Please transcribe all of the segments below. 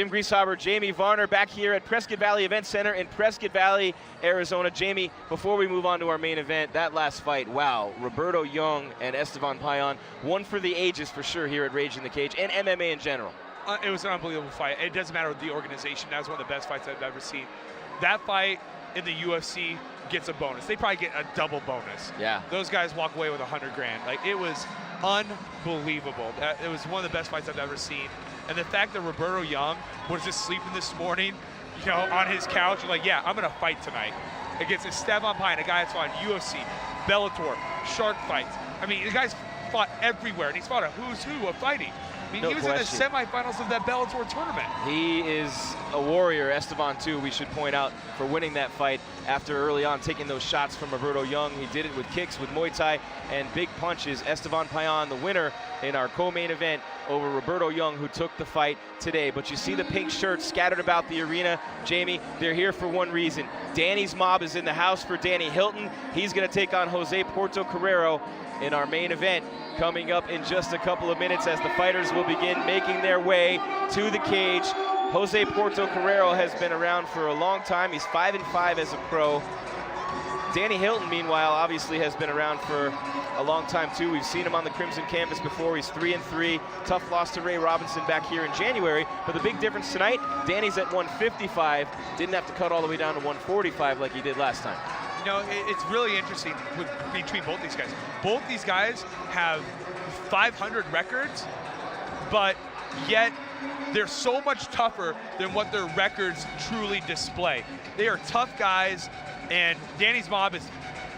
Jim Grieshaber, Jamie Varner back here at Prescott Valley Event Center in Prescott Valley, Arizona. Jamie, before we move on to our main event, that last fight, wow, Roberto Young and Esteban Payan, one for the ages for sure here at Rage in the Cage and MMA in general. It was an unbelievable fight. It doesn't matter the organization. That was one of the best fights I've ever seen. That fight in the UFC gets a bonus. They probably get a double bonus. Yeah. Those guys walk away with $100 grand. Like, it was unbelievable. It was one of the best fights I've ever seen. And the fact that Roberto Young was just sleeping this morning, you know, on his couch, like, yeah, I'm gonna fight tonight against Esteban Payan, a guy that's fought UFC, Bellator, Shark Fights. I mean, the guy's fought everywhere, and he's fought a who's who of fighting. I mean, No he was question. in the semifinals of that Bellator tournament. He is a warrior, Esteban too, we should point out, for winning that fight after early on taking those shots from Roberto Young. He did it with kicks, with Muay Thai, and big punches. Esteban Payan, the winner in our co-main event over Roberto Young, who took the fight today. But you see the pink shirts scattered about the arena. Jamie, they're here for one reason. Danny's mob is in the house for Danny Hilton. He's gonna take on Jose Portocarrero in our main event, coming up in just a couple of minutes as the fighters will begin making their way to the cage. Jose Portocarrero has been around for a long time. He's 5-5 as a pro. Danny Hilton, meanwhile, obviously has been around for a long time too. We've seen him on the Crimson Canvas before. He's 3-3. Tough loss to Ray Robinson back here in January. But the big difference tonight, Danny's at 155. Didn't have to cut all the way down to 145 like he did last time. You know, it's really interesting between both these guys. Both these guys have 500 records, but yet they're so much tougher than what their records truly display. They are tough guys, and Danny's mob is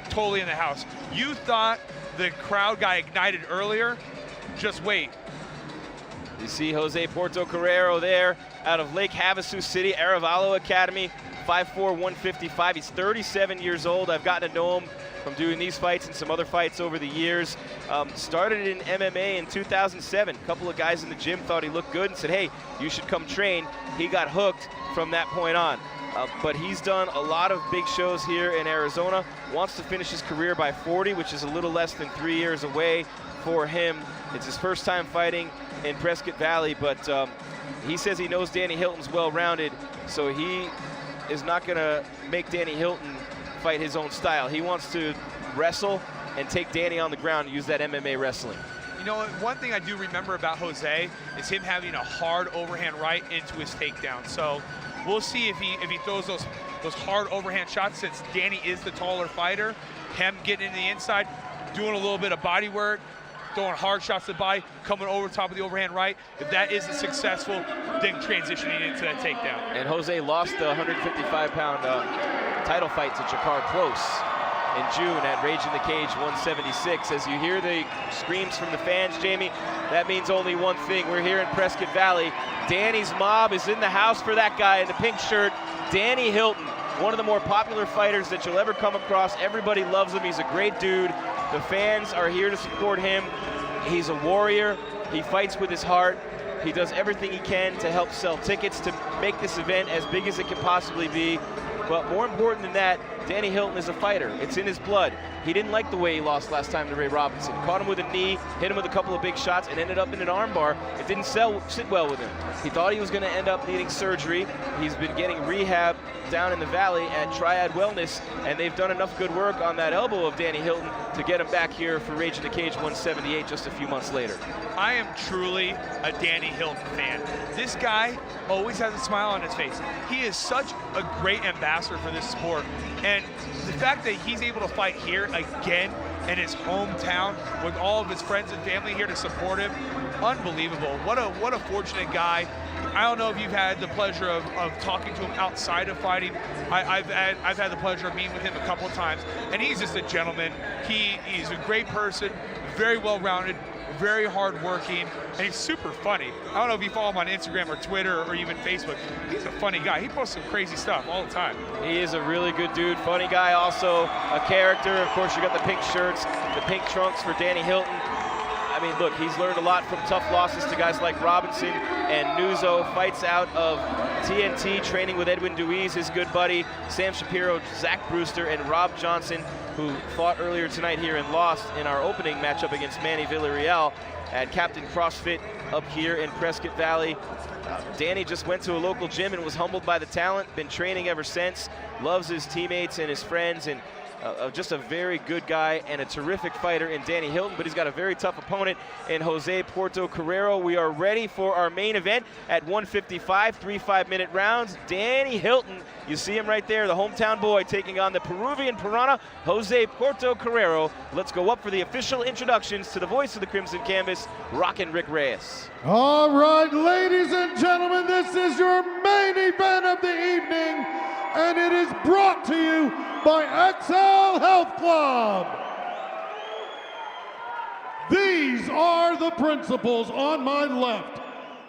totally in the house. You thought the crowd got ignited earlier? Just wait. You see Jose Portocarrero there out of Lake Havasu City, Arevalo Academy. 5'4", 155. He's 37 years old. I've gotten to know him from doing these fights and some other fights over the years. Started in MMA in 2007. A couple of guys in the gym thought he looked good and said, hey, you should come train. He got hooked from that point on. But he's done a lot of big shows here in Arizona. Wants to finish his career by 40, which is a little less than 3 years away for him. It's his first time fighting in Prescott Valley, but he says he knows Danny Hilton's well-rounded, so he is not going to make Danny Hilton fight his own style. He wants to wrestle and take Danny on the ground and use that MMA wrestling. You know, one thing I do remember about Jose is him having a hard overhand right into his takedown. So we'll see if he throws those hard overhand shots, since Danny is the taller fighter. Him getting in the inside, doing a little bit of body work, throwing hard shots to the body, coming over top of the overhand right. If that isn't successful, then transitioning into that takedown. And Jose lost the 155-pound title fight to Jakar Close in June at Rage in the Cage 176. As you hear the screams from the fans, Jamie, that means only one thing. We're here in Prescott Valley. Danny's mob is in the house for that guy in the pink shirt, Danny Hilton. One of the more popular fighters that you'll ever come across. Everybody loves him. He's a great dude. The fans are here to support him. He's a warrior. He fights with his heart. He does everything he can to help sell tickets to make this event as big as it can possibly be. But more important than that, Danny Hilton is a fighter. It's in his blood. He didn't like the way he lost last time to Ray Robinson. Caught him with a knee, hit him with a couple of big shots, and ended up in an armbar. It didn't sit well with him. He thought he was going to end up needing surgery. He's been getting rehab down in the valley at Triad Wellness, and they've done enough good work on that elbow of Danny Hilton to get him back here for Rage in the Cage 178 just a few months later. I am truly a Danny Hilton fan. This guy always has a smile on his face. He is such a great ambassador for this sport. And the fact that he's able to fight here again in his hometown with all of his friends and family here to support him, unbelievable. What a fortunate guy. I don't know if you've had the pleasure of talking to him outside of fighting. I've had the pleasure of meeting with him a couple of times, and he's just a gentleman. He's a great person, very well-rounded, very hard-working, and he's super funny. I don't know if you follow him on Instagram or Twitter or even Facebook. He's a funny guy. He posts some crazy stuff all the time. He is a really good dude, funny guy, also a character. Of course, you got the pink shirts, the pink trunks for Danny Hilton. I mean, look, he's learned a lot from tough losses to guys like Robinson and Nuzzo. Fights out of TNT, training with Edwin Deweese, his good buddy, Sam Shapiro, Zach Brewster, and Rob Johnson, who fought earlier tonight here and lost in our opening matchup against Manny Villarreal at Captain CrossFit up here in Prescott Valley. Danny just went to a local gym and was humbled by the talent, been training ever since, loves his teammates and his friends, and just a very good guy and a terrific fighter in Danny Hilton, but he's got a very tough opponent in Jose Portocarrero. We are ready for our main event at 155, 3 5-minute rounds. Danny Hilton, you see him right there, the hometown boy, taking on the Peruvian Piranha, Jose Portocarrero. Let's go up for the official introductions to the voice of the Crimson Canvas, Rockin' Rick Reyes. All right, ladies and gentlemen, this is your main event of the evening, and it is brought to you by XL Health Club. These are the principals on my left,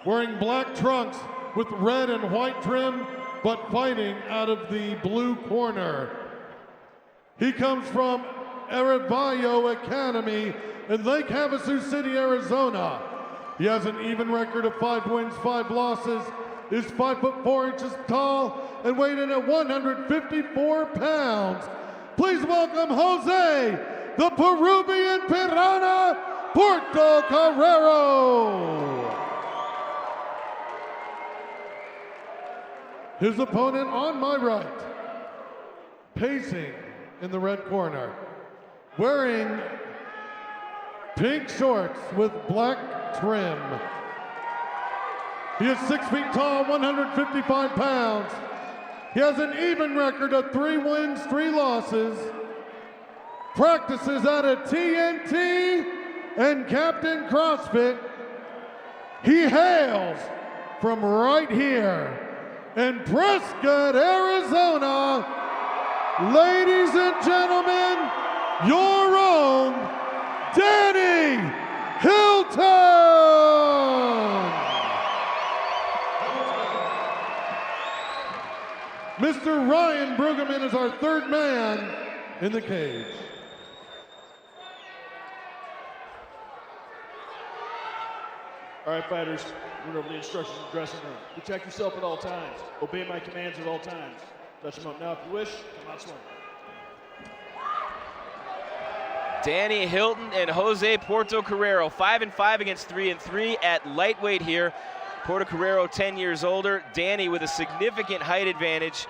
wearing black trunks with red and white trim, but fighting out of the blue corner. He comes from Aravallo Academy in Lake Havasu City, Arizona. He has an even record of 5 wins, 5 losses, is 5'4" tall, and weighed in at 154 pounds. Please welcome Jose, the Peruvian Piranha, Portocarrero. His opponent on my right, pacing in the red corner, wearing pink shorts with black trim. He is 6 feet tall, 155 pounds. He has an even record of 3 wins, 3 losses. Practices out of TNT and Captain CrossFit. He hails from right here in Prescott, Arizona. Ladies and gentlemen, your own Danny Hilton. Mr. Ryan Brueggemann is our third man in the cage. All right, fighters, run over the instructions in the dressing room. Protect yourself at all times. Obey my commands at all times. Touch them up now if you wish. Come out swinging. Danny Hilton and Jose Portocarrero, 5-5 against 3-3 at lightweight here. Portocarrero 10 years older, Danny with a significant height advantage.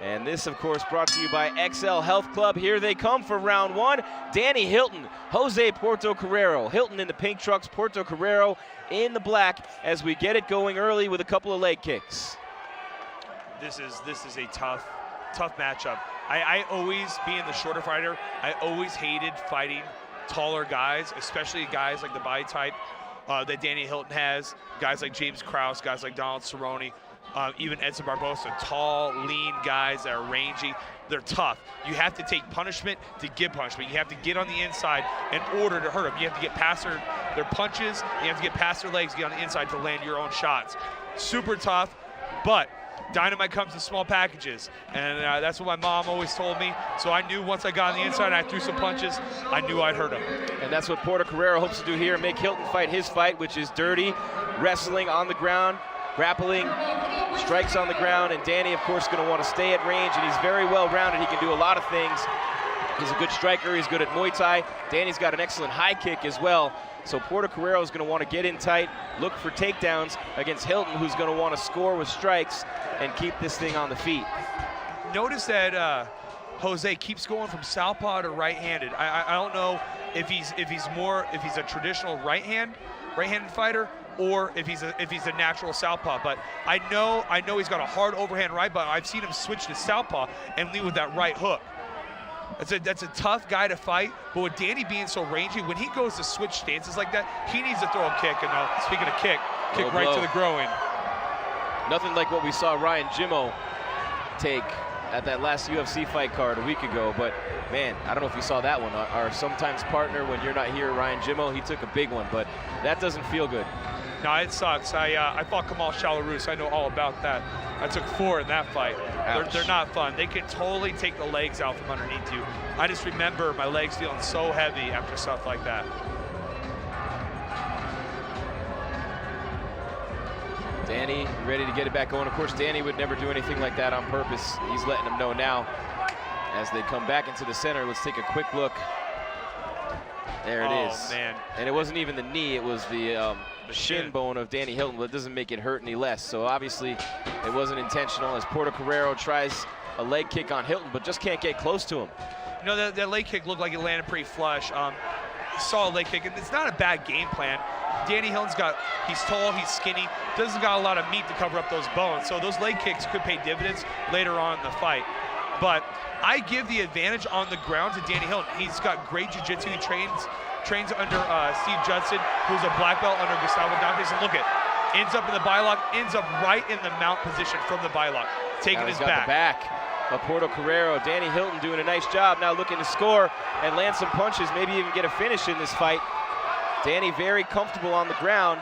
And this, of course, brought to you by XL Health Club. Here they come for round 1. Danny Hilton, Jose Portocarrero. Hilton in the pink trucks, Portocarrero in the black as we get it going early with a couple of leg kicks. This is a tough matchup. I always, being the shorter fighter, I always hated fighting taller guys, especially guys like the body type that Danny Hilton has, guys like James Krause, guys like Donald Cerrone, even Edson Barbosa, tall, lean guys that are rangy. They're tough. You have to take punishment to give punishment. You have to get on the inside in order to hurt them. You have to get past their punches. You have to get past their legs, get on the inside to land your own shots. Super tough, but dynamite comes in small packages, and that's what my mom always told me. So I knew once I got on the inside and I threw some punches, I knew I'd hurt him. And that's what Portocarrero hopes to do here, make Hilton fight his fight, which is dirty, wrestling on the ground, grappling, strikes on the ground, and Danny, of course, going to want to stay at range, and he's very well-rounded. He can do a lot of things. He's a good striker. He's good at Muay Thai. Danny's got an excellent high kick as well. So Portocarrero is going to want to get in tight, look for takedowns against Hilton, who's going to want to score with strikes and keep this thing on the feet. Notice that Jose keeps going from southpaw to right-handed. I don't know if he's a traditional right-handed fighter, or if he's a natural southpaw. But I know he's got a hard overhand right, but I've seen him switch to southpaw and lead with that right hook. That's a tough guy to fight, but with Danny being so rangy, when he goes to switch stances like that, he needs to throw a kick. And speaking of kick right to the groin. Nothing like what we saw Ryan Jimmo take at that last UFC fight card a week ago, but man, I don't know if you saw that one. Our sometimes partner, when you're not here, Ryan Jimmo, he took a big one, but that doesn't feel good. No, it sucks. I fought Kamal Shalarus. I know all about that. I took 4 in that fight. They're not fun. They can totally take the legs out from underneath you. I just remember my legs feeling so heavy after stuff like that. Danny ready to get it back going. Of course, Danny would never do anything like that on purpose. He's letting them know now as they come back into the center. Let's take a quick look There it is. Oh, man. And it wasn't even the knee, it was the shin bone of Danny Hilton, but it doesn't make it hurt any less. So obviously it wasn't intentional as Portocarrero tries a leg kick on Hilton, but just can't get close to him. You know, that leg kick looked like it landed pretty flush. Saw a leg kick, and it's not a bad game plan. Danny Hilton's he's tall, he's skinny, doesn't got a lot of meat to cover up those bones. So those leg kicks could pay dividends later on in the fight. But I give the advantage on the ground to Danny Hilton. He's got great jiu-jitsu. He trains under Steve Judson, who's a black belt under Gustavo Dantes. And look ends up in the bylock, ends up right in the mount position from the bylock, taking his back. The back of Portocarrero. Danny Hilton doing a nice job now, looking to score and land some punches, maybe even get a finish in this fight. Danny very comfortable on the ground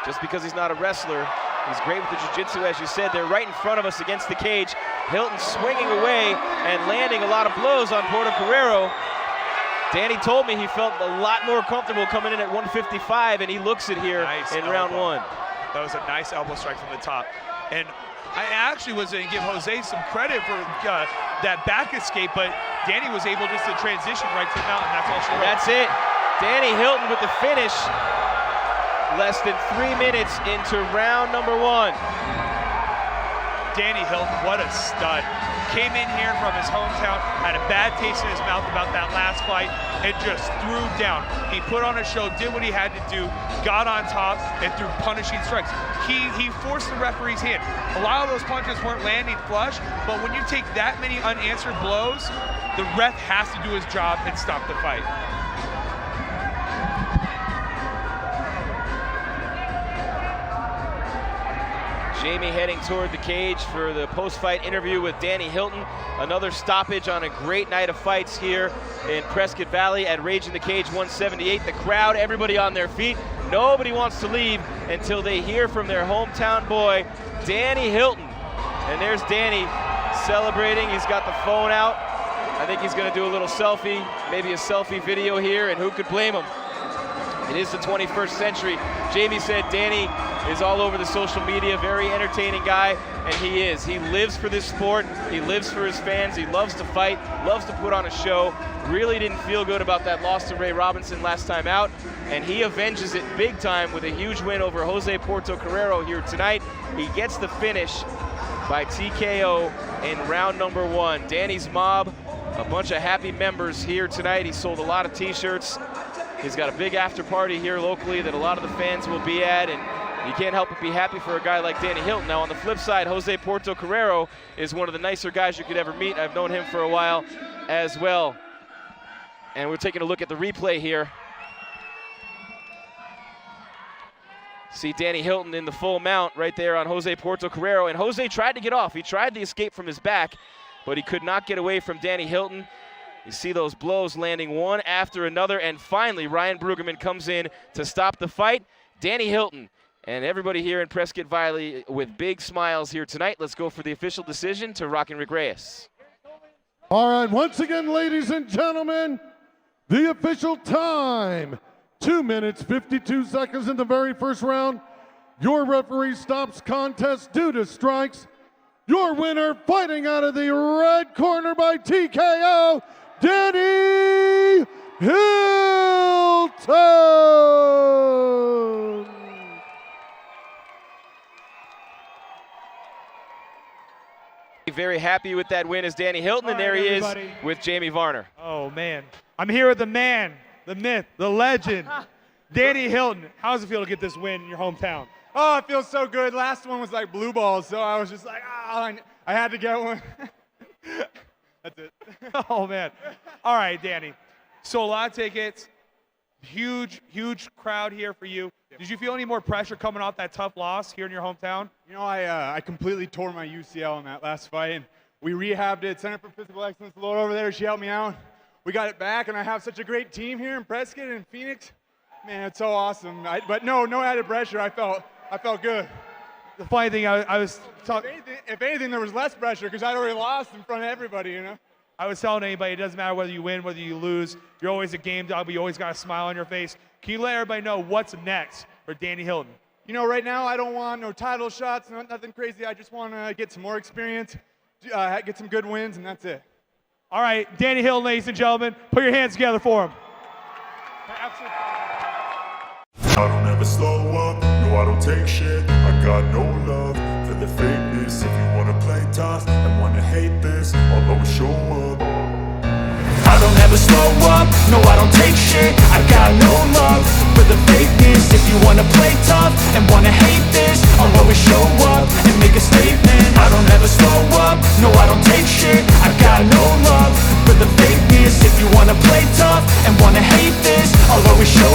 just because he's not a wrestler. He's great with the jiu-jitsu, as you said. They're right in front of us against the cage. Hilton swinging away and landing a lot of blows on Portocarrero. Danny told me he felt a lot more comfortable coming in at 155, and he looks it here in round one. That was a nice elbow strike from the top. And I actually was going to give Jose some credit for that back escape, but Danny was able just to transition right to the mount, and that's all she wrote. That's it. Danny Hilton with the finish. Less than 3 minutes into round number one. Danny Hilton, what a stud. Came in here from his hometown, had a bad taste in his mouth about that last fight, and just threw down. He put on a show, did what he had to do, got on top, and threw punishing strikes. He forced the referee's hand. A lot of those punches weren't landing flush, but when you take that many unanswered blows, the ref has to do his job and stop the fight. Jamie heading toward the cage for the post-fight interview with Danny Hilton. Another stoppage on a great night of fights here in Prescott Valley at Rage in the Cage 178. The crowd, everybody on their feet. Nobody wants to leave until they hear from their hometown boy, Danny Hilton. And there's Danny celebrating. He's got the phone out. I think he's going to do a little selfie, maybe a selfie video here, and who could blame him? It is the 21st century. Jamie said Danny is all over the social media, very entertaining guy, and he is. He lives for this sport. He lives for his fans. He loves to fight, loves to put on a show. Really didn't feel good about that loss to Ray Robinson last time out, and he avenges it big time with a huge win over Jose Portocarrero here tonight. He gets the finish by TKO in round number one. Danny's mob, a bunch of happy members here tonight. He sold a lot of t-shirts. He's got a big after party here locally that a lot of the fans will be at, and you can't help but be happy for a guy like Danny Hilton. Now on the flip side, Jose Portocarrero is one of the nicer guys you could ever meet. I've known him for a while as well. And we're taking a look at the replay here. See Danny Hilton in the full mount right there on Jose Portocarrero, and Jose tried to get off. He tried to escape from his back, but he could not get away from Danny Hilton. You see those blows landing one after another, and finally Ryan Brueggemann comes in to stop the fight. Danny Hilton and everybody here in Prescott Valley with big smiles here tonight. Let's go for the official decision to Rock and Rick Reyes. All right, once again, ladies and gentlemen, the official time. 2 minutes, 52 seconds in the very first round. Your referee stops contest due to strikes. Your winner, fighting out of the red corner by TKO, Danny Hilton! Very happy with that win as Danny Hilton, and there he is with Jamie Varner. Oh, man. I'm here with the man, the myth, the legend, Danny Hilton. How does it feel to get this win in your hometown? Oh, it feels so good. Last one was like blue balls, so I was just like, I had to get one. That's it. Oh, man. All right, Danny. So a lot of tickets, huge crowd here for you. Did you feel any more pressure coming off that tough loss here in your hometown? You know, I completely tore my UCL in that last fight, and we rehabbed it. Center for Physical Excellence, the Lord over there, she helped me out. We got it back, and I have such a great team here in Prescott and Phoenix. Man, it's so awesome. But no added pressure. I felt good. The funny thing, I was talking. If anything, there was less pressure because I'd already lost in front of everybody, you know? I was telling anybody, it doesn't matter whether you win, whether you lose. You're always a game dog, but you always got a smile on your face. Can you let everybody know what's next for Danny Hilton? You know, right now I don't want no title shots, nothing crazy. I just want to get some more experience, get some good wins, and that's it. All right, Danny Hilton, ladies and gentlemen, put your hands together for him. I don't ever slow up, no I don't take shit. I got no love for the fakeness. If you wanna play tough and wanna hate this, I'll always show up. I don't ever slow up, no I don't take shit. I got no love for the fakeness. If you wanna play tough and wanna hate this, I'll always show up and make a statement. I don't ever slow up, no I don't take shit. I got no love for the fakeness. If you wanna play tough and wanna hate this, I'll always show